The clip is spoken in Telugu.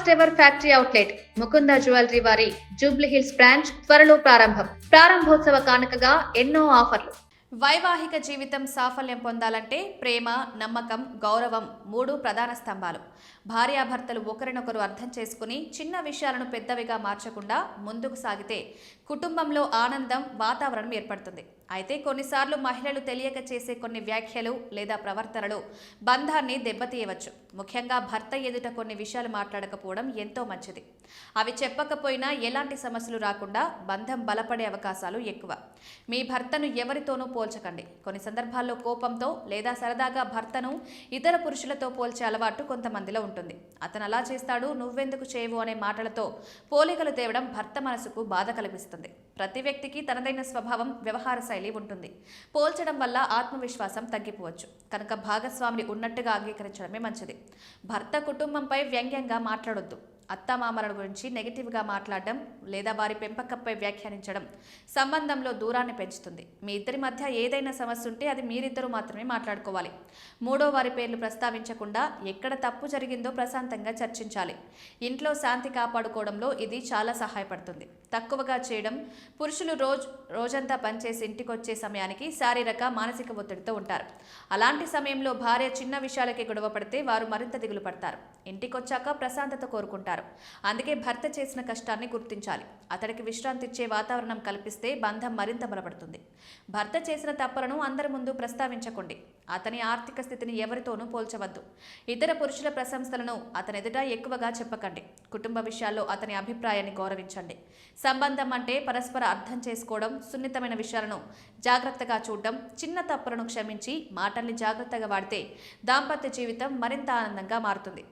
First ever factory outlet Mukunda jewellery వారి జూబ్లీ హిల్స్ బ్రాంచ్ త్వరలో ప్రారంభోత్సవ కానుకగా ఎన్నో ఆఫర్లు. వైవాహిక జీవితం సాఫల్యం పొందాలంటే ప్రేమ, నమ్మకం, గౌరవం మూడు ప్రధాన స్తంభాలు. భార్యాభర్తలు ఒకరినొకరు అర్థం చేసుకుని చిన్న విషయాలను పెద్దవిగా మార్చకుండా ముందుకు సాగితే కుటుంబంలో ఆనందం వాతావరణం ఏర్పడుతుంది. అయితే కొన్నిసార్లు మహిళలు తెలియక చేసే కొన్ని వ్యాఖ్యలు లేదా ప్రవర్తనలు బంధాన్ని దెబ్బతీయవచ్చు. ముఖ్యంగా భర్త ఎదుట కొన్ని విషయాలు మాట్లాడకపోవడం ఎంతో మంచిది. అవి చెప్పకపోయినా ఎలాంటి సమస్యలు రాకుండా బంధం బలపడే అవకాశాలు ఎక్కువ. మీ భర్తను ఎవరితోనూ పోల్చకండి. కొన్ని సందర్భాల్లో కోపంతో లేదా సరదాగా భర్తను ఇతర పురుషులతో పోల్చే అలవాటు కొంతమందిలో ఉంటుంది. అతను అలా చేస్తాడు, నువ్వెందుకు చేయవు అనే మాటలతో పోలికలు తేవడం భర్త మనసుకు బాధ కలిగిస్తుంది. ప్రతి వ్యక్తికి తనదైన స్వభావం, వ్యవహార శైలి ఉంటుంది. పోల్చడం వల్ల ఆత్మవిశ్వాసం తగ్గిపోవచ్చు. కనుక భాగస్వామిని ఉన్నట్టుగా అంగీకరించడమే మంచిది. భర్త కుటుంబంపై వ్యంగ్యంగా మాట్లాడొద్దు. అత్తామామల గురించి నెగిటివ్గా మాట్లాడడం లేదా వారి పెంపకంపై వ్యాఖ్యానించడం సంబంధంలో దూరాన్ని పెంచుతుంది. మీ ఇద్దరి మధ్య ఏదైనా సమస్య ఉంటే అది మీరిద్దరూ మాత్రమే మాట్లాడుకోవాలి. మూడో వారి పేర్లు ప్రస్తావించకుండా ఎక్కడ తప్పు జరిగిందో ప్రశాంతంగా చర్చించాలి. ఇంట్లో శాంతి కాపాడుకోవడంలో ఇది చాలా సహాయపడుతుంది. తక్కువగా చేయడం. పురుషులు రోజంతా పనిచేసి ఇంటికొచ్చే సమయానికి శారీరక, మానసిక ఒత్తిడితో ఉంటారు. అలాంటి సమయంలో భార్య చిన్న విషయాలకి గొడవ పడితే వారు మరింత దిగులు పడతారు. ఇంటికొచ్చాక ప్రశాంతత కోరుకుంటారు. అందుకే భర్త చేసిన కష్టాన్ని గుర్తించాలి. అతడికి విశ్రాంతి ఇచ్చే వాతావరణం కల్పిస్తే బంధం మరింత బలపడుతుంది. భర్త చేసిన తప్పులను అందరి ముందు ప్రస్తావించకండి. అతని ఆర్థిక స్థితిని ఎవరితోనూ పోల్చవద్దు. ఇతర పురుషుల ప్రశంసలను అతని ఎదుట ఎక్కువగా చెప్పకండి. కుటుంబ విషయాల్లో అతని అభిప్రాయాన్ని గౌరవించండి. సంబంధం అంటే పరస్పర అర్థం చేసుకోవడం, సున్నితమైన విషయాలను జాగ్రత్తగా చూడడం, చిన్న తప్పులను క్షమించి మాటల్ని జాగ్రత్తగా వాడితే దాంపత్య జీవితం మరింత ఆనందంగా మారుతుంది.